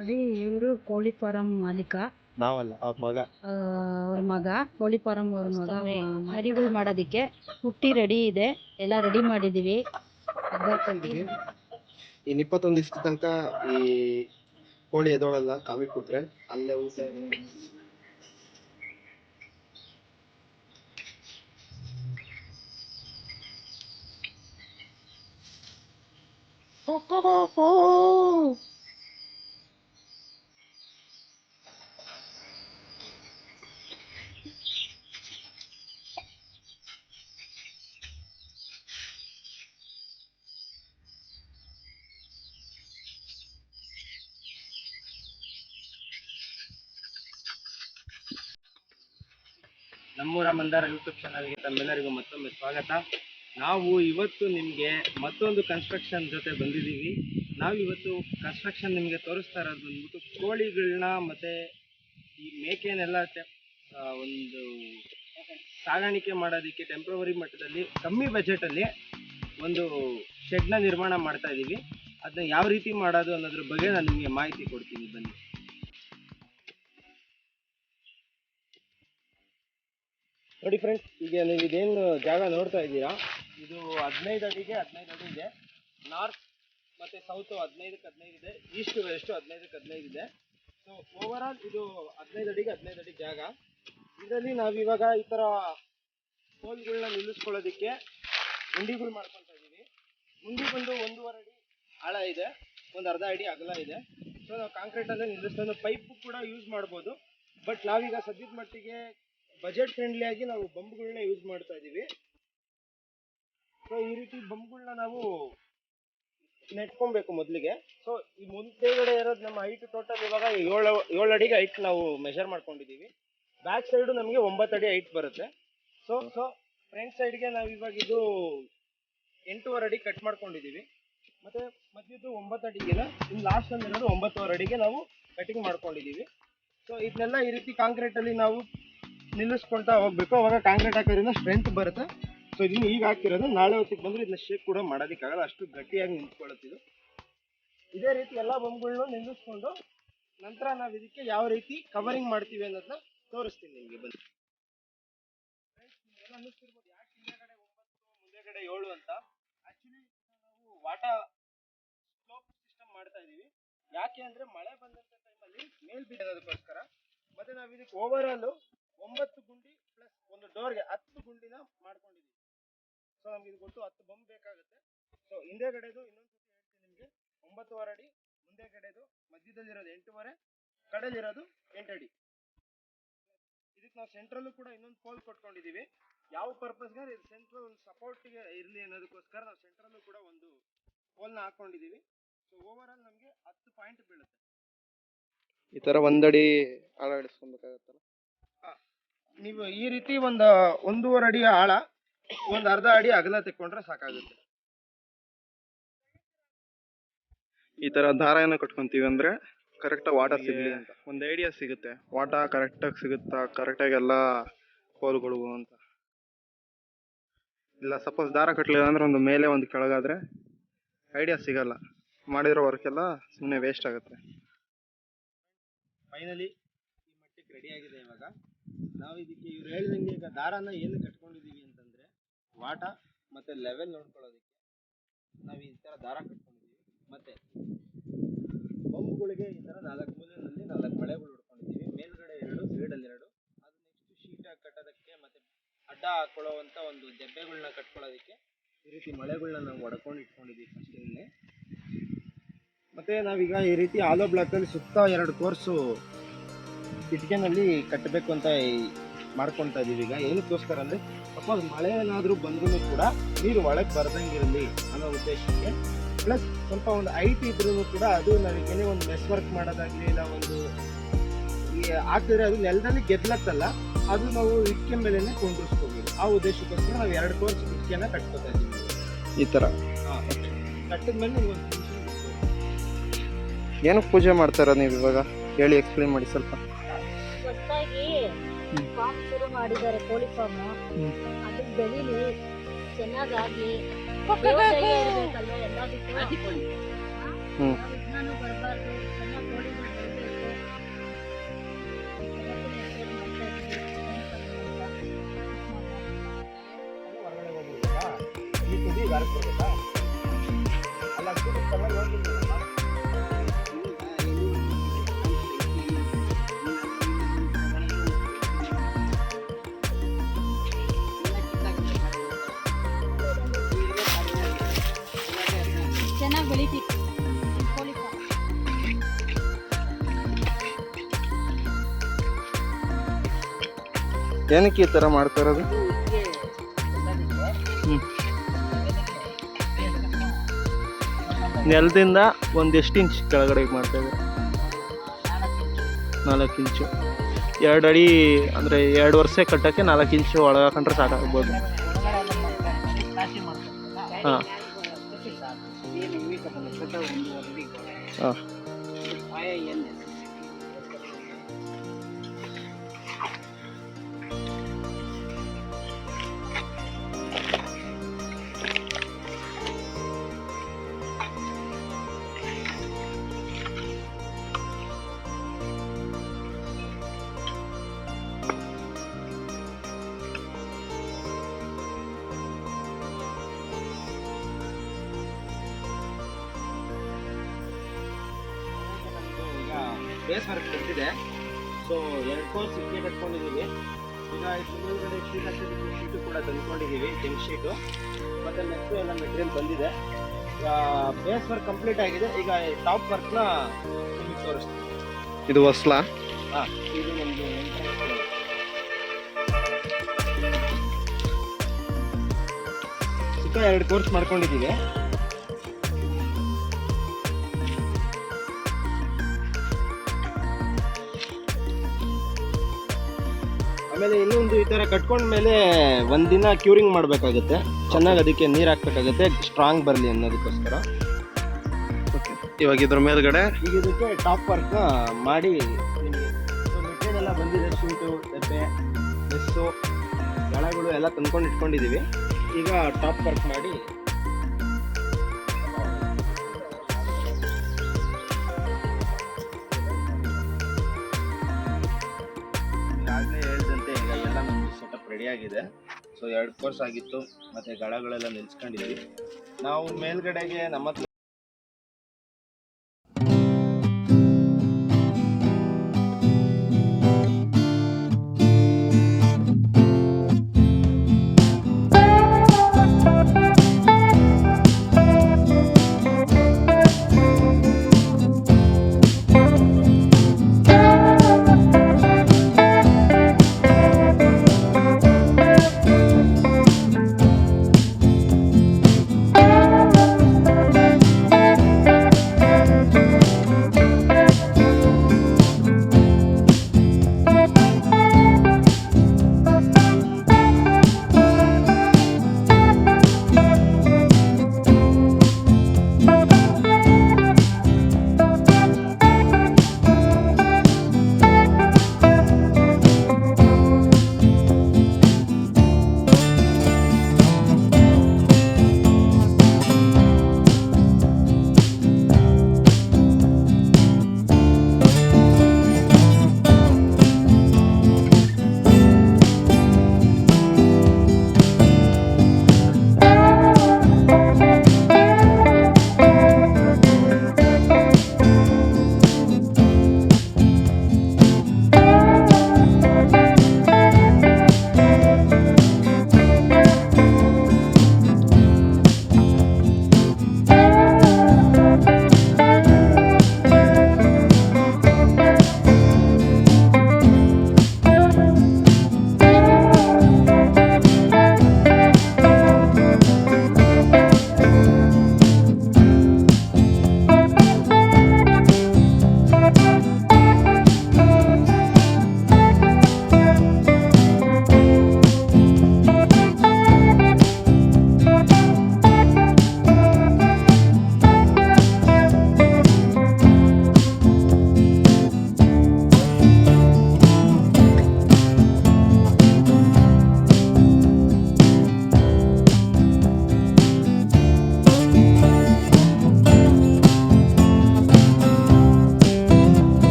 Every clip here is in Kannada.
ಅದೇ ಇವರು ಕೋಳಿ ಫಾರಂ ಮಾಲೀಕ, ನಾವಲ್ಲ ಅವ್ರ ಮಗ. ಅವ್ರ ಮಗ ಕೋಳಿ ಫಾರಂ ಅವ್ರ ಮಗ. ಮರಿಗಳು ಮಾಡೋದಕ್ಕೆ ಹುಟ್ಟಿ ರೆಡಿ ಇದೆ, ಎಲ್ಲ ರೆಡಿ ಮಾಡಿದೀವಿ. ಇನ್ನು 21 ದಿವಸದ ತನಕ ಈ ಕೋಳಿ ಎದೋಳಲ್ಲ, ಕಾವಿ ಕೂತ್ರೆ ಅಲ್ಲೇ ಊಟ. ನಮ್ಮೂರ ಮಂದಾರ ಯೂಟ್ಯೂಬ್ ಚಾನಲ್ಗೆ ತಮ್ಮೆಲ್ಲರಿಗೂ ಮತ್ತೊಮ್ಮೆ ಸ್ವಾಗತ. ನಾವು ಇವತ್ತು ನಿಮಗೆ ಮತ್ತೊಂದು ಕನ್ಸ್ಟ್ರಕ್ಷನ್ ಜೊತೆ ಬಂದಿದ್ದೀವಿ. ನಾವು ಇವತ್ತು ಕನ್ಸ್ಟ್ರಕ್ಷನ್ ನಿಮಗೆ ತೋರಿಸ್ತಾ ಇರೋದು ಬಂದ್ಬಿಟ್ಟು ಕೋಳಿಗಳನ್ನ ಮತ್ತು ಈ ಮೇಕೆನೆಲ್ಲ ಒಂದು ಸಾಗಾಣಿಕೆ ಮಾಡೋದಕ್ಕೆ ಟೆಂಪ್ರವರಿ ಮಟ್ಟದಲ್ಲಿ ಕಮ್ಮಿ ಬಜೆಟಲ್ಲಿ ಒಂದು ಶೆಡ್ನ ನಿರ್ಮಾಣ ಮಾಡ್ತಾ ಇದ್ದೀವಿ. ಅದನ್ನ ಯಾವ ರೀತಿ ಮಾಡೋದು ಅನ್ನೋದ್ರ ಬಗ್ಗೆ ನಾನು ನಿಮಗೆ ಮಾಹಿತಿ ಕೊಡ್ತೀನಿ, ಬನ್ನಿ. ನೋಡಿ ಫ್ರೆಂಡ್ಸ್, ಈಗ ನೀವು ಇದೇನು ಜಾಗ ನೋಡ್ತಾ ಇದ್ದೀರಾ, ಇದು 15 ಅಡಿಗೆ 15 ಅಡಿ ಇದೆ. ನಾರ್ತ್ ಮತ್ತು ಸೌತು 15ಕ್ಕೆ 15 ಇದೆ, ಈಸ್ಟ್ ವೆಸ್ಟು 15ಕ್ಕೆ 15 ಇದೆ. ಸೊ ಓವರಾಲ್ ಇದು 15 ಅಡಿಗೆ 15 ಅಡಿ ಜಾಗ. ಇದರಲ್ಲಿ ನಾವಿವಾಗ ಈ ಥರ ಕೋಲ್ಗಳನ್ನ ನಿಲ್ಲಿಸ್ಕೊಳ್ಳೋದಕ್ಕೆ ಗುಂಡಿಗಳು ಮಾಡ್ಕೊತಾ ಇದ್ದೀವಿ. ಗುಂಡಿ ಬಂದು 1.5 ಅಡಿ ಆಳ ಇದೆ, ಒಂದು ಅರ್ಧ ಅಡಿ ಅಗಲ ಇದೆ. ಸೊ ನಾವು ಕಾಂಕ್ರೀಟಲ್ಲೇ ನಿಲ್ಲಿಸ್ಕೊಂಡು ಪೈಪು ಕೂಡ ಯೂಸ್ ಮಾಡ್ಬೋದು. ಬಟ್ ನಾವೀಗ ಸದ್ಯದ ಮಟ್ಟಿಗೆ ಬಜೆಟ್ ಫ್ರೆಂಡ್ಲಿಯಾಗಿ ನಾವು ಬಂಬ್ಗಳನ್ನ ಯೂಸ್ ಮಾಡ್ತಾ ಇದ್ದೀವಿ. ಸೊ ಈ ರೀತಿ ಬಂಬ್ಗಳನ್ನ ನಾವು ನೆಟ್ಕೊಬೇಕು ಮೊದಲಿಗೆ. ಸೊ ಈ ಮುಂದೆಗಡೆ ಇರೋದು ನಮ್ಮ ಹೈಟ್ ಟೋಟಲ್ ಇವಾಗ 7 ಅಡಿಗೆ ಹೈಟ್ ನಾವು ಮೆಷರ್ ಮಾಡ್ಕೊಂಡಿದ್ದೀವಿ. ಬ್ಯಾಕ್ ಸೈಡು ನಮಗೆ 9 ಅಡಿ ಹೈಟ್ ಬರುತ್ತೆ. ಸೊ ಫ್ರಂಟ್ ಸೈಡ್ಗೆ ನಾವು ಇವಾಗ ಇದು 8.5 ಅಡಿ ಕಟ್ ಮಾಡ್ಕೊಂಡಿದ್ದೀವಿ. ಮತ್ತು ಮಧ್ಯದ್ದು 9 ಅಡಿಗೆನ ಇನ್ನು ಲಾಸ್ಟಲ್ಲಿ ಇರೋದು 9.5 ಅಡಿಗೆ ನಾವು ಕಟಿಂಗ್ ಮಾಡ್ಕೊಂಡಿದ್ದೀವಿ. ಸೊ ಇದನ್ನೆಲ್ಲ ಈ ರೀತಿ ಕಾಂಕ್ರೀಟಲ್ಲಿ ನಾವು ನಿಲ್ಲಿಸ್ಕೊಳ್ತಾ ಹೋಗ್ಬೇಕು. ಅವಾಗ ಕಾಂಕ್ರೀಟ್ ಹಾಕೋದ್ರಿಂದ ಸ್ಟ್ರೆಂತ್ ಬರುತ್ತೆ. ಸೊ ಇದನ್ನು ಈಗ ಹಾಕಿರೋದು, ನಾಳೆ ಹೊತ್ತಿಗೆ ಬಂದರೆ ಇದನ್ನ ಶೇಕ್ ಕೂಡ ಮಾಡೋದಕ್ಕಾಗಲ್ಲ, ಅಷ್ಟು ಗಟ್ಟಿಯಾಗಿ ನಿಂತ್ಕೊಳ್ಳುತ್ತಿದ್ದು. ಇದೇ ರೀತಿ ಎಲ್ಲ ಬಂಬ್ಗಳನ್ನೂ ನಿಲ್ಲಿಸ್ಕೊಂಡು ನಂತರ ನಾವು ಇದಕ್ಕೆ ಯಾವ ರೀತಿ ಕವರಿಂಗ್ ಮಾಡ್ತೀವಿ ಅನ್ನೋದನ್ನ ತೋರಿಸ್ತೀನಿ ನಿಮಗೆ, ಬನ್ನಿ. ಎಲ್ಲ ಅನ್ನಿಸ್ತಿರ್ಬೋದು ಯಾಕೆ ಹಿಂದೆಗಡೆ 9 ಮುಂದೆಗಡೆ 7 ಅಂತ. ಆ್ಯಕ್ಚುಲಿ ನಾವು ವಾಟರ್ ಸ್ಲೋಪ್ ಸಿಸ್ಟಮ್ ಮಾಡ್ತಾ ಇದ್ದೀವಿ. ಯಾಕೆ ಅಂದರೆ ಮಳೆ ಬಂದಂಥ ಟೈಮಲ್ಲಿ ಮೇಲ್ ಬಿಡೋದಕ್ಕೋಸ್ಕರ. ಮತ್ತು ನಾವು ಇದಕ್ಕೆ ಓವರಾಲು 9 ಗುಂಡಿ ಪ್ಲಸ್ ಒಂದು ಡೋರ್ಗೆ 10 ಗುಂಡಿನ ಮಾಡ್ಕೊಂಡಿದ್ದೀವಿ. ಸೊ ನಮ್ಗೆ ಇದು ಕೊಟ್ಟು 10 ಬಂಬ್ ಬೇಕಾಗುತ್ತೆ. ಸೊ ಹಿಂದೆಗಡೆದು ಇನ್ನೊಂದು ಸತಿ ಹೇಳ್ತೀನಿ ನಿಮಗೆ, 9.5 ಅಡಿ ಮುಂದೆಗಡೆದು, ಮಧ್ಯದಲ್ಲಿರೋದು 8.5, ಕಡೆಲಿರೋದು 8 ಅಡಿ. ಇದಕ್ಕೆ ನಾವು ಸೆಂಟ್ರಲ್ಲೂ ಕೂಡ ಇನ್ನೊಂದು ಪೋಲ್ ಕೊಟ್ಕೊಂಡಿದ್ದೀವಿ. ಯಾವ ಪರ್ಪಸ್ಗೆ ಇದು ಸೆಂಟ್ರಲ್ ಒಂದು ಸಪೋರ್ಟಿಗೆ ಇರಲಿ ಅನ್ನೋದಕ್ಕೋಸ್ಕರ ನಾವು ಸೆಂಟ್ರಲ್ಲೂ ಕೂಡ ಒಂದು ಪೋಲ್ನ ಹಾಕ್ಕೊಂಡಿದ್ದೀವಿ. ಸೊ ಓವರಾಲ್ ನಮಗೆ 10 ಪಾಯಿಂಟ್ ಬೀಳುತ್ತೆ. ಈ ಥರ 1 ಅಡಿ ಆಳ ಇಳಿಸ್ಕೊಬೇಕಾಗತ್ತಲ್ಲ. ನೀವು ಈ ರೀತಿ ಒಂದು 1.5 ಅಡಿ ಆಳ, ಒಂದು ಅರ್ಧ ಅಡಿ ಅಗಲ ತೆಕ್ಕೊಂಡ್ರೆ ಸಾಕಾಗುತ್ತೆ. ಈ ತರ ದಾರ ಏನೋ ಕಟ್ಕೊಂತೀವಿ ಅಂದ್ರೆ ಕರೆಕ್ಟಾಗಿ ವಾಟ ಸಿಗಲಿ ಅಂತ ಒಂದು ಐಡಿಯಾ ಸಿಗುತ್ತೆ. ವಾಟ ಕರೆಕ್ಟಾಗಿ ಸಿಗುತ್ತಾ, ಕರೆಕ್ಟಾಗಿ ಎಲ್ಲ ಪೋಲ್ಗಳು ಅಂತ. ಇಲ್ಲ ಸಪೋಸ್ ದಾರ ಕಟ್ಟಲಿಲ್ಲ ಅಂದ್ರೆ ಒಂದು ಮೇಲೆ ಒಂದು ಕೆಳಗಾದ್ರೆ ಐಡಿಯಾ ಸಿಗಲ್ಲ, ಮಾಡಿರೋ ವರ್ಕ್ ಎಲ್ಲ ಸುಮ್ಮನೆ ವೇಸ್ಟ್ ಆಗುತ್ತೆ. ಫೈನಲಿ ಈ ಮಟ್ಟಿಗೆ ರೆಡಿ ಆಗಿದೆ. ಇವಾಗ ನಾವು ಇದಕ್ಕೆ ಇವ್ರು ಹೇಳ್ದಂಗೆ ಈಗ ದಾರಾನ ಏನು ಕಟ್ಕೊಂಡಿದ್ದೀವಿ ಅಂತಂದರೆ, ವಾಟ ಮತ್ತು ಲೆವೆಲ್ ನೋಡ್ಕೊಳ್ಳೋದಕ್ಕೆ ನಾವು ಈ ಥರ ದಾರ ಕಟ್ಕೊಂಡಿದ್ದೀವಿ. ಮತ್ತು ಬಂಬುಗಳಿಗೆ ಈ ಥರ 4 ಮೂಲೆಯಲ್ಲಿ 4 ಬಳೆಗಳು ಹೊಡ್ಕೊಂಡಿದ್ದೀವಿ. ಮೇಲ್ಗಡೆ 2, ಸೈಡಲ್ಲಿ 2. ಅದು ನೆಕ್ಸ್ಟ್ ಶೀಟಾಗಿ ಕಟ್ಟೋದಕ್ಕೆ ಮತ್ತು ಅಡ್ಡ ಹಾಕೊಳ್ಳೋವಂಥ ಒಂದು ದೆಬ್ಬೆಗಳನ್ನ ಕಟ್ಕೊಳ್ಳೋದಕ್ಕೆ ಈ ರೀತಿ ಮಳೆಗಳನ್ನ ನಾವು ಹೊಡ್ಕೊಂಡು ಇಟ್ಕೊಂಡಿದ್ದೀವಿ ಫಸ್ಟಿಂದಲೇ. ಮತ್ತು ನಾವೀಗ ಈ ರೀತಿ ಆಲೋ ಬ್ಲಾಕಲ್ಲಿ ಸುತ್ತ 2 ಕೋರ್ಸು ಇಟ್ಕೆನಲ್ಲಿ ಕಟ್ಟಬೇಕು ಅಂತ ಮಾಡ್ಕೊತಾ ಇದ್ದೀವಿ. ಈಗ ಏನಕ್ಕೋಸ್ಕರ ಅಂದರೆ, ಸಪೋಸ್ ಮಳೆ ಏನಾದರೂ ಬಂದರೂ ಕೂಡ ನೀರು ಒಳಗೆ ಬರ್ದಂಗಿರಲಿ ಅನ್ನೋ ಉದ್ದೇಶಕ್ಕೆ. ಪ್ಲಸ್ ಸ್ವಲ್ಪ ಒಂದು ಹೈಟ್ ಇದ್ರೂ ಕೂಡ ಅದು ನಾವೀಗೇನೆ ಒಂದು ಮೆಸ್ ವರ್ಕ್ ಮಾಡೋದಾಗಲಿ, ಇಲ್ಲ ಒಂದು ಈ ಹಾಕಿದ್ರೆ ಅದು ನೆಲದಲ್ಲಿ ಗೆದ್ಲತ್ತಲ್ಲ, ಅದು ನಾವು ಇಟ್ಕೆ ಮೇಲೇ ಕೊಂಡಿಸ್ಕೋಬೋದು. ಆ ಉದ್ದೇಶಕ್ಕೋಸ್ಕರ ನಾವು 2 ಕೋರ್ಸ್ ಇಟ್ಕೆನ ಕಟ್ಕೋತಾ ಇದ್ದೀವಿ ಈ ಥರ. ಕಟ್ಟಿದ್ಮೇಲೆ ನೀವು ಒಂದು ಏನಕ್ಕೆ ಪೂಜೆ ಮಾಡ್ತಾರ ನೀವು ಇವಾಗ ಹೇಳಿ, ಎಕ್ಸ್ಪ್ಲೇನ್ ಮಾಡಿ ಸ್ವಲ್ಪ. ಹೊಸದಾಗಿ ಫಾರ್ಮ್ ಶುರು ಮಾಡಿದ್ದಾರೆ, ಕೋಳಿ ಫಾರ್ಮ್. ಅದಕ್ಕೆ ಬೆಳೀಲಿ ಚೆನ್ನಾಗಾಗ್ಲಿ ದೇವ್ರ್ ದಯೆ ಇರ್ಬೇಕಲ್ವಾ ಎಲ್ಲದಕ್ಕೂ. ಹ್ಞೂ ಯಾವ ವಿಘ್ನನೂ ಬರ್ಬಾರ್ದು, ಚೆನ್ನಾಗ್ ಕೋಳಿಗಳು ಬೆಳಿಬೇಕು. ಹೊರಗಡೆ ಹೋಗ್ಬಿಡ್ಬೇಕಾ? ಈ ತುದಿ ಗಾರಕ್ಕೆ ಬರ್ಬೇಕಾ? ಅಲ್ಲ ಚೆನ್ನಾಗಿ ಹೋಗ್ಬಿಡ್ತೀವಿ. ಚೆನ್ನಾಗಿ ಬೆಳಿತೀವಿ ಕೋಳಿ ಫಾರ್ಮ್. ಏನಕ್ಕೆ ಈ ಥರ ಮಾಡ್ತಾ ಇರೋದು? ಹ್ಞೂ ನೆಲದಿಂದ ಒಂದೆಷ್ಟು ಇಂಚ್ ಕೆಳಗಡೆ ಮಾಡ್ತಾ ಇದ್ದಾರೆ? 4 ಇಂಚು. 2 ಅಡಿ ಅಂದರೆ 2 ವರ್ಷ ಕಟ್ಟೋಕ್ಕೆ 4 ಇಂಚು ಒಳಗೆ ಹಾಕೊಂಡ್ರೆ ಸಾಕಾಗ್ಬೋದು. ಹಾಂ ಹಾಂ ಬೇಸ್ ವರ್ಕ್ ಕೊಟ್ಟಿದೆ. ಸೊ 2 ಕೋರ್ಸ್ ಸಿಕ್ಕಿ ಕಟ್ಕೊಂಡಿದ್ದೀವಿ. ಈಗ ಇದರೊಳಗಡೆ ಶೀಟ್ ಹಾಕಿದ್ದಕ್ಕೆ ಶೀಟು ಕೂಡ ತಂದ್ಕೊಂಡಿದ್ದೀವಿ, ಜಂಕ್ ಶೀಟು. ಮತ್ತು ನೆಕ್ಸ್ಟ್ ಎಲ್ಲ ಮೆಟೀರಿಯಲ್ ಬಂದಿದೆ. ಈಗ ಬೇಸ್ ವರ್ಕ್ ಕಂಪ್ಲೀಟ್ ಆಗಿದೆ. ಈಗ ಟಾಪ್ ವರ್ಕ್ನ ನಿಮಗೆ ತೋರಿಸ್ತೀನಿ. ಇದು ಹೊಸ್ಲಾ? ಹಾಂ, ಇದು ನಮ್ಮದು ಚಿಕ್ಕ 2 ಕೋರ್ಸ್ ಮಾಡ್ಕೊಂಡಿದ್ದೀವಿ. ಆಮೇಲೆ ಇನ್ನೊಂದು ಈ ಥರ ಕಟ್ಕೊಂಡ್ಮೇಲೆ ಒಂದಿನ ಕ್ಯೂರಿಂಗ್ ಮಾಡಬೇಕಾಗುತ್ತೆ. ಚೆನ್ನಾಗಿ ಅದಕ್ಕೆ ನೀರು ಹಾಕ್ಬೇಕಾಗುತ್ತೆ, ಸ್ಟ್ರಾಂಗ್ ಬರಲಿ ಅನ್ನೋದಕ್ಕೋಸ್ಕರ. ಓಕೆ, ಇವಾಗ ಇದ್ರ ಮೇಲ್ಗಡೆ ಈಗ ಇದಕ್ಕೆ ಟಾಪ್ ವರ್ಕ್ನ ಮಾಡಿ ನಿಮಗೆ ಮೆಟೀರಿಯಲ್ ಎಲ್ಲ ಬಂದಿದೆ. ಶೀಟು, ತೆಪ್ಪೆ, ಮೆಸ್ಸು, ಗಳಗಳು ಎಲ್ಲ ತಂದ್ಕೊಂಡು ಇಟ್ಕೊಂಡಿದ್ದೀವಿ. ಈಗ ಟಾಪ್ ವರ್ಕ್ ಮಾಡಿ ಈಗಾಗಲೇ ಹೇಳಿದಂತೆ ಈಗ ಎಲ್ಲ ನಮ್ಮದು ಸೆಟಪ್ ರೆಡಿಯಾಗಿದೆ. ಸೊ 2 ಕೋರ್ಸ್ ಆಗಿತ್ತು, ಮತ್ತು ಗಳಗಳೆಲ್ಲ ನಿಲ್ಸ್ಕೊಂಡಿದ್ವಿ. ನಾವು ಮೇಲ್ಗಡೆಗೆ ನಮ್ಮ ಹತ್ರ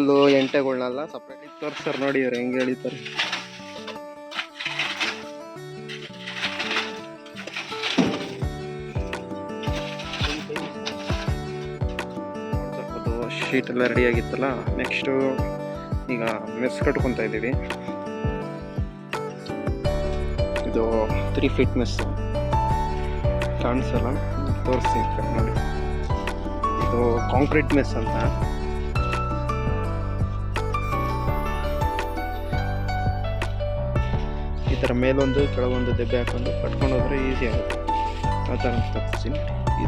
ಮಾಮೂಲು ಎಂಟೆಗಳ್ನೆಲ್ಲ ಸಪ್ರೇಟ್ ತೋರಿಸ್ತಾರೆ ನೋಡಿ ಇವ್ರು ಹೆಂಗೆ ಹೇಳಿತಾರೆ. ಅದು ಶೀಟ್ ಎಲ್ಲ ರೆಡಿ ಆಗಿತ್ತಲ್ಲ. ನೆಕ್ಸ್ಟು ಈಗ ಮೆಸ್ ಕಟ್ಕೊತಾ ಇದ್ದೀವಿ. ಇದು 3 ಫೀಟ್ ಮೆಸ್ ಕಾಣಿಸಲ್ಲ, ತೋರಿಸ್ತೀನಿ ನೋಡಿ. ಇದು ಕಾಂಕ್ರೀಟ್ ಮೆಸ್ ಅಂತ. ಈ ಥರ ಮೇಲೊಂದು ಕೆಳಗೊಂದು ದೆಬ್ಬೆ ಹಾಕೊಂಡು ಕಟ್ಕೊಂಡು ಹೋದ್ರೆ ಈಸಿ ಆಗುತ್ತೆ. ಆ ಥರ ತೋರಿಸ್ತೀನಿ. ಈ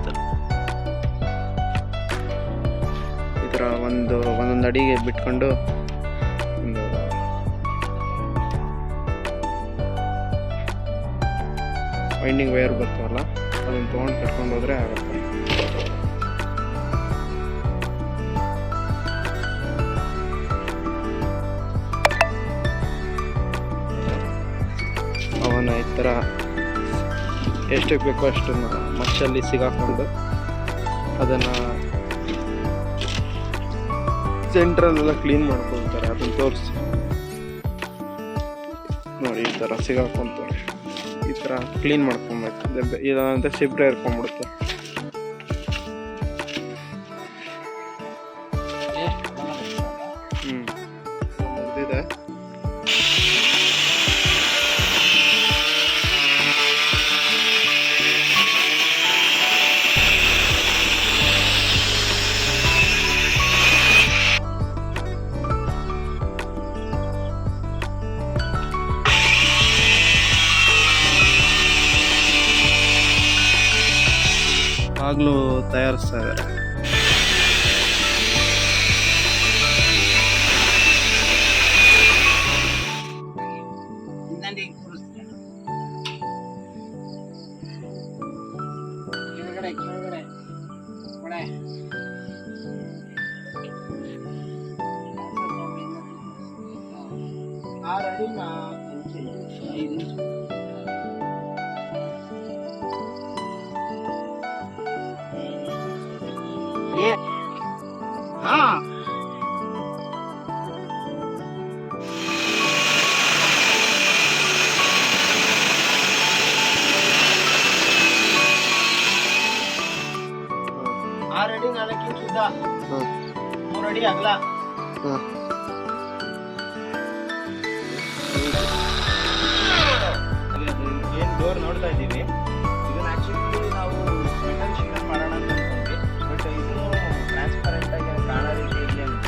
ಥರ ಒಂದೊಂದು ಅಡಿಗೆ ಬಿಟ್ಕೊಂಡು ಒಂದು ವೈಂಡಿಂಗ್ ವೈರ್ ಬರ್ತಾವಲ್ಲ ಅದನ್ನು ತೊಗೊಂಡು ಕಟ್ಕೊಂಡು ಹೋದ್ರೆ ಆಗುತ್ತೆ. ಅವನ ಈ ಥರ ಎಷ್ಟಕ್ಕೆ ಬೇಕೋ ಅಷ್ಟನ್ನು ಮಚ್ಚಲ್ಲಿ ಸಿಗಾಕೊಂಡು ಅದನ್ನು ಸೆಂಟ್ರಲ್ಲೆಲ್ಲ ಕ್ಲೀನ್ ಮಾಡ್ಕೊಳ್ತಾರೆ. ಅದನ್ನು ತೋರಿಸಿ ನೋಡಿ. ಈ ಥರ ಸಿಗಾಕೊಂತಾರೆ. ಈ ಥರ ಕ್ಲೀನ್ ಮಾಡ್ಕೊಬೇಕು. ಇದಂತೆ ಸಿಬ್ರೆ ಇರ್ಕೊಂಡ್ಬಿಡುತ್ತೆ. ಇದೆ ಆಗ್ಲೂ ತಯಾರಿಸ್ತಾ ಇದ್ದಾರೆ. ಅಡಿ 4 ಇಂಚ್ ಉದ್ದ, 3 ಅಡಿ ಅಗಲ. ಏನ್ ಡೋರ್ ನೋಡ್ತಾ ಇದ್ದೀವಿ, ಇದನ್ನ ಆಕ್ಚುಲಿ ನಾವು ಮೆಟಲ್ ಶೀಟ್ ಮಾಡೋಣ ಅಂತ ಅನ್ಕೊಂಡ್ವಿ. ಬಟ್ ಇದನ್ನು ಟ್ರಾನ್ಸ್ಪರೆಂಟ್ ಆಗಿ ಕಾಣೋ ರೀತಿ ಇರಲಿ ಅಂತ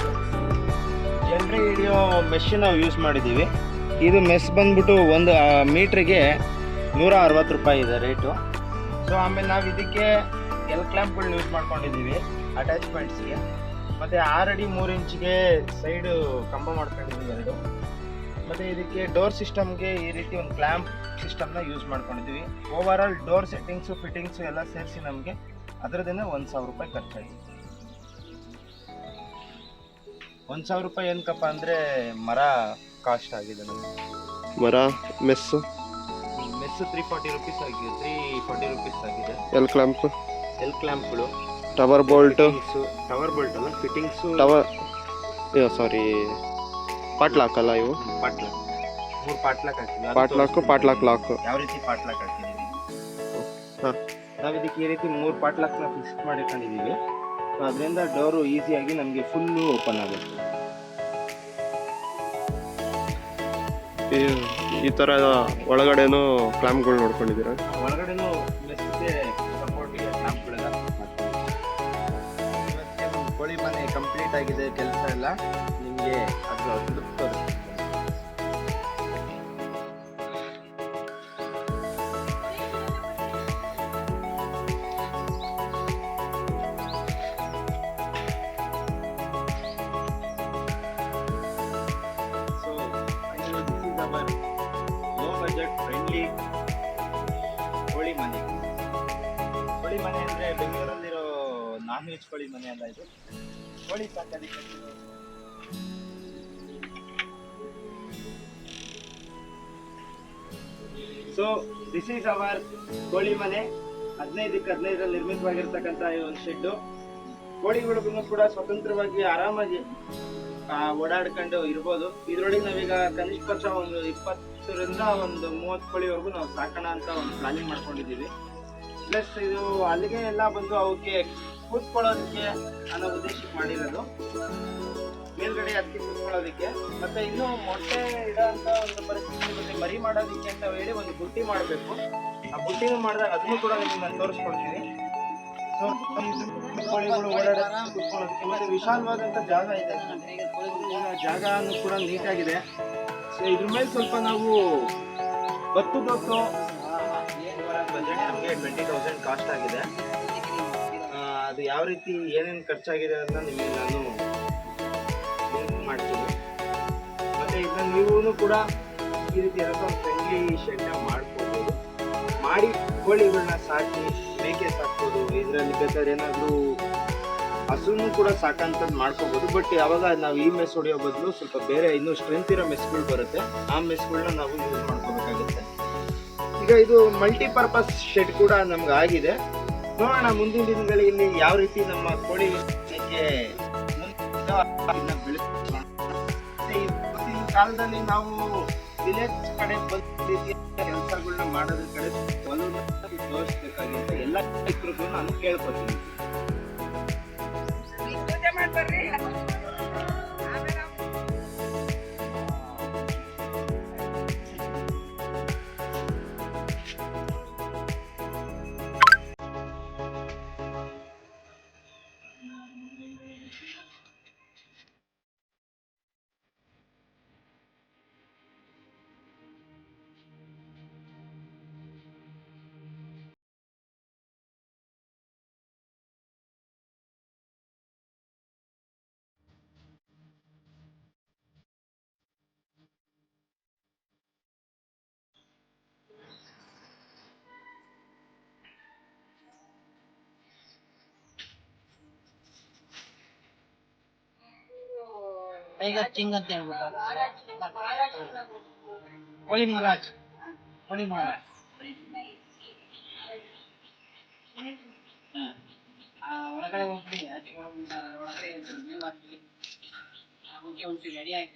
ಜನರಲ್ ಹಿಡಿಯೋ ಮೆಶ್ ನಾವು ಯೂಸ್ ಮಾಡಿದ್ದೀವಿ. ಇದು ಮೆಸ್ ಬಂದ್ಬಿಟ್ಟು 1 ಮೀಟ್ರಿಗೆ 160 ರೂಪಾಯಿ ಇದೆ ರೇಟು. ಸೊ ಆಮೇಲೆ ನಾವು ಇದಕ್ಕೆ ಎಲ್ ಕ್ಲ್ಯಾಂಪ್ಗಳನ್ನ ಯೂಸ್ ಮಾಡ್ಕೊಂಡಿದ್ದೀವಿ ಅಟ್ಯಾಚ್ಮೆಂಟ್ಸ್ಗೆ. ಮತ್ತು 6 ಅಡಿ 3 ಇಂಚಿಗೆ ಸೈಡು ಕಂಬ ಮಾಡ್ಕೊಂಡಿದ್ದೀವಿ 2. ಮತ್ತು ಇದಕ್ಕೆ ಡೋರ್ ಸಿಸ್ಟಮ್ಗೆ ಈ ರೀತಿ ಒಂದು ಕ್ಲ್ಯಾಂಪ್ ಸಿಸ್ಟಮ್ನ ಯೂಸ್ ಮಾಡ್ಕೊಂಡಿದ್ದೀವಿ. Over all door settings fittings ಎಲ್ಲ ಸೇರಿಸಿ ನಮಗೆ ಅದರದಿಂದ 1,000 ರೂಪಾಯಿ ಖರ್ಚಾಗಿದೆ. 1,000 ರೂಪಾಯಿ ಏನಕ್ಕಪ್ಪ ಅಂದರೆ ಮರ ಕಾಸ್ಟ್ ಆಗಿದೆ ನಮಗೆ. ಮರ ಮೆಸ್ಸು 340 ರೂಪೀಸ್ ಆಗಿದೆ. 340 ರೂಪೀಸ್ ಆಗಿದೆ. ಎಲ್ ಕ್ಲ್ಯಾಂಪ್ಗಳು, ಟವರ್ ಬೋಲ್ಟ್ ಅಲ್ಲ, ಫಿಟ್ಟಿಂಗ್ಸು, ಸಾರಿ ಪಾಟ್ಲಾಕ್ ಅಲ್ಲ, ಇವು ಪಾಟ್ಲಾಕ್. 3 ಪಾಟ್ಲಾಕ್ ಹಾಕಿದ್ವಿ. ಪಾಟ್ಲಾಕ್ ಲಾಕ್ ಯಾವ ರೀತಿ ಪಾಟ್ಲಾಕ್ ಹಾಕಿದ್ದೀವಿ ನಾವು ಇದಕ್ಕೆ ಈ ರೀತಿ 3 ಪಾಟ್ಲಾಕ್ನ ಫಿಕ್ಸ್ ಮಾಡಿಕೊಂಡಿದ್ದೀವಿ. ಅದರಿಂದ ಡೋರು ಈಸಿಯಾಗಿ ನಮಗೆ ಫುಲ್ಲು ಓಪನ್ ಆಗುತ್ತೆ. ಈ ಥರ ಒಳಗಡೆನೂ ಕ್ಲ್ಯಾಂಪ್ಗಳು ನೋಡ್ಕೊಂಡಿದ್ದೀರಾ? ಒಳಗಡೆನೂ ಮೆಸ್ಗೆ ಸಪೋರ್ಟಿಗೆ ಕ್ಲ್ಯಾಂಪ್ಗಳೆಲ್ಲ ಕೋಳಿ ಮನೆ ಕಂಪ್ಲೀಟ್ ಆಗಿದೆ ಕೆಲಸ ಎಲ್ಲ. ನಿಮಗೆ ಅದು ಲುಕ್ ತೋರಿಸ್ತೀನಿ. ಲೋ ಬಜೆಟ್ ಫ್ರೆಂಡ್ಲಿ ಕೋಳಿ ಮನೆ. ಕೋಳಿ ಮನೆ ಅಂದರೆ ಬೆಂಗಳೂರಲ್ಲಿರೋ ನಾನ್ ವೆಜ್ ಕೋಳಿ ಮನೆ ಅಲ್ಲ, ಇದು ಕೋಳಿ ಸಾಕೋದಕ್ಕೆ. ಸೊ ದಿಸ್ ಈಸ್ ಅವರ್ ಕೋಳಿ ಮನೆ. 15ಕ್ಕೆ 15 ನಿರ್ಮಿತವಾಗಿರ್ತಕ್ಕಂಥ ಈ ಒಂದು ಶೆಡ್ಡು. ಕೋಳಿಗಳಿಗೂ ಕೂಡ ಸ್ವತಂತ್ರವಾಗಿ ಆರಾಮಾಗಿ ಓಡಾಡ್ಕೊಂಡು ಇರ್ಬೋದು. ಇದ್ರೊಳಗೆ ನಾವೀಗ ಕನಿಷ್ಠ ಪಕ್ಷ ಒಂದು 20ರಿಂದ ಒಂದು 30 ಕೋಳಿವರೆಗೂ ನಾವು ಸಾಕೋಣ ಅಂತ ಒಂದು ಪ್ಲಾನಿಂಗ್ ಮಾಡ್ಕೊಂಡಿದ್ದೀವಿ. ಪ್ಲಸ್ ಇದು ಅಲ್ಲಿಗೆ ಎಲ್ಲ ಬಂದು ಅವಕ್ಕೆ ಕೂತ್ಕೊಳ್ಳೋದಕ್ಕೆ ಅನ್ನೋ ಉದ್ದೇಶಕ್ಕೆ ಮಾಡಿರೋದು, ಮೇಲ್ಗಡೆ ಅದಕ್ಕೆ ಕೂತ್ಕೊಳ್ಳೋದಕ್ಕೆ. ಮತ್ತೆ ಇನ್ನು ಮೊಟ್ಟೆ ಇಡೋಂಥ ಒಂದು ಪರಿಸ್ಥಿತಿ ಮತ್ತೆ ಮರಿ ಮಾಡೋದಕ್ಕೆ ಅಂತ ಹೇಳಿ ಒಂದು ಬುಟ್ಟಿ ಮಾಡಬೇಕು. ಆ ಬುಟ್ಟಿನೂ ಮಾಡಿದಾಗ ಅದನ್ನು ಕೂಡ ನಿಮ್ಗೆ ನಾನು ತೋರಿಸ್ಕೊಡ್ತೀನಿ. ಸೊ ಕೋಳಿಗಳು ಓಡಾಡೋದಕ್ಕೆ ಕೂತ್ಕೊಳ್ಳೋದಕ್ಕೆ ಮತ್ತೆ ವಿಶಾಲವಾದಂಥ ಜಾಗ ಇದೆ. ಜಾಗನೂ ಕೂಡ ನೀಟಾಗಿದೆ. ಸೊ ಇದ್ರ ಮೇಲೆ ಸ್ವಲ್ಪ ನಾವು ಬಜೆಟ್ ನಮಗೆ 20,000 ಕಾಸ್ಟ್ ಆಗಿದೆ. ಅದು ಯಾವ ರೀತಿ ಏನೇನು ಖರ್ಚಾಗಿದೆ ಅಂತ ನಿಮಗೆ ನಾನು ಲಿಂಕ್ ಮಾಡ್ತೀನಿ. ಮತ್ತೆ ಇದನ್ನ ನೀವು ಕೂಡ ಈ ರೀತಿ ಫ್ರೆಂಡ್ಲಿ ಶೆಡ್ನ ಮಾಡ್ಕೋಬೋದು. ಮಾಡಿ ಕೋಳಿಗಳನ್ನ ಸಾಕಿ ಮೇಕೆ ಸಾಕ್ಬೋದು. ಇದರಲ್ಲಿ ಬೇಕಾದ್ರೆ ಏನಾದರೂ ಹಸುನು ಕೂಡ ಸಾಕಂತದ್ದು ಮಾಡ್ಕೋಬೋದು. ಬಟ್ ಯಾವಾಗ ನಾವು ಈ ಮೆಸ್ ಹೊಡೆಯೋ ಬದಲು ಸ್ವಲ್ಪ ಬೇರೆ ಇನ್ನೂ ಸ್ಟ್ರೆಂತ್ ಇರೋ ಮೆಸ್ಗಳು ಬರುತ್ತೆ, ಆ ಮೆಸ್ಗಳನ್ನ ನಾವು ಯೂಸ್ ಮಾಡ್ಕೋಬೇಕಾಗುತ್ತೆ. ಈಗ ಇದು ಮಲ್ಟಿಪರ್ಪಸ್ ಶೆಡ್ ಕೂಡ ನಮ್ಗೆ ಆಗಿದೆ. ನೋಡೋಣ ಮುಂದಿನ ದಿನಗಳಲ್ಲಿ ಯಾವ ರೀತಿ ನಮ್ಮ ಕೋಳಿ ಇವತ್ತಿನ ಕಾಲದಲ್ಲಿ ನಾವು ವಿಲೇಜ್ ಕಡೆ ಬಂದ ಕೆಲಸಗಳನ್ನ ಮಾಡೋದ್ರ ಕಡೆ ತೋರಿಸ್ಬೇಕಾಗಿತ್ತು. ಎಲ್ಲ ರೈತರಿಗೂ ನಾನು ಕೇಳ್ಕೊತೀನಿ. ಟೈಗರ್ ಕಿಂಗ್ ಅಂತ ಹೇಳ್ಬಿಟ್ಟು ಕೋಳಿ ಮಹಾರಾಜ್ ಒಳಗಡೆ ಹೋಗ್ಬಿಡಿ. ಒಳಗಡೆ ಒಂದು ರೆಡಿ ಆಗಿ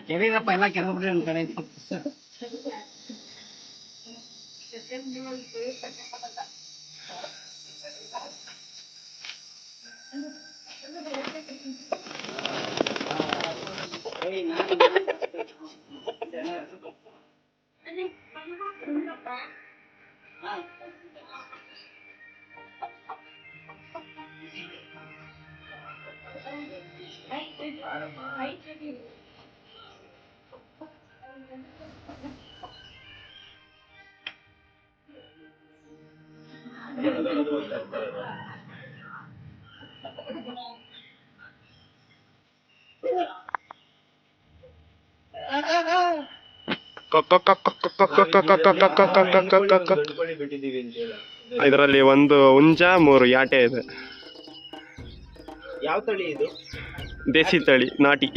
ಕೆರೆಯಪ್ಪ ಎಲ್ಲ ಕೆರೆಬಿಡ್ರಿ ನನ್ನ ಕಡೆ. ಇದರಲ್ಲಿ ಒಂದು ಹುಂಜ 3 ಯಾಟೆ ಇದೆ. ಯಾವ ತಳಿ ಇದು? ದೇಸಿ ತಳಿ, ನಾಟಿ.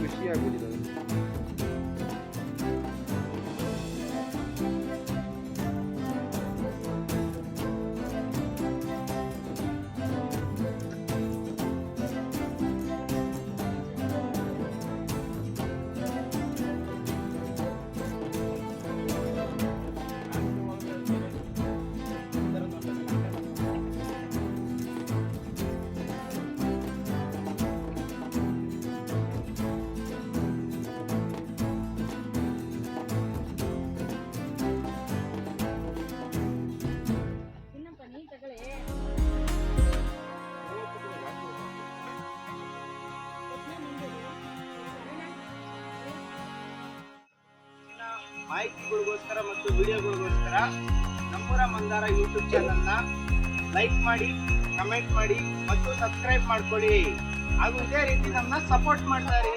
ಬಿಸಿ ಬಿಸಿ ಆಗ್ಬಿಟ್ಟಿದೆ. ಮಾಹಿತಿಗಳಿಗೋಸ್ಕರ ಮತ್ತು ವಿಡಿಯೋಗಳಿಗೋಸ್ಕರ ನಮ್ಮೂರ ಮಂದಾರ ಯೂಟ್ಯೂಬ್ ಚಾನಲ್ನ ಲೈಕ್ ಮಾಡಿ, ಕಮೆಂಟ್ ಮಾಡಿ ಮತ್ತು ಸಬ್ಸ್ಕ್ರೈಬ್ ಮಾಡ್ಕೊಳ್ಳಿ. ಹಾಗೂ ಇದೇ ರೀತಿ ನಮ್ಮನ್ನ ಸಪೋರ್ಟ್ ಮಾಡ್ತಾ ಇರಿ.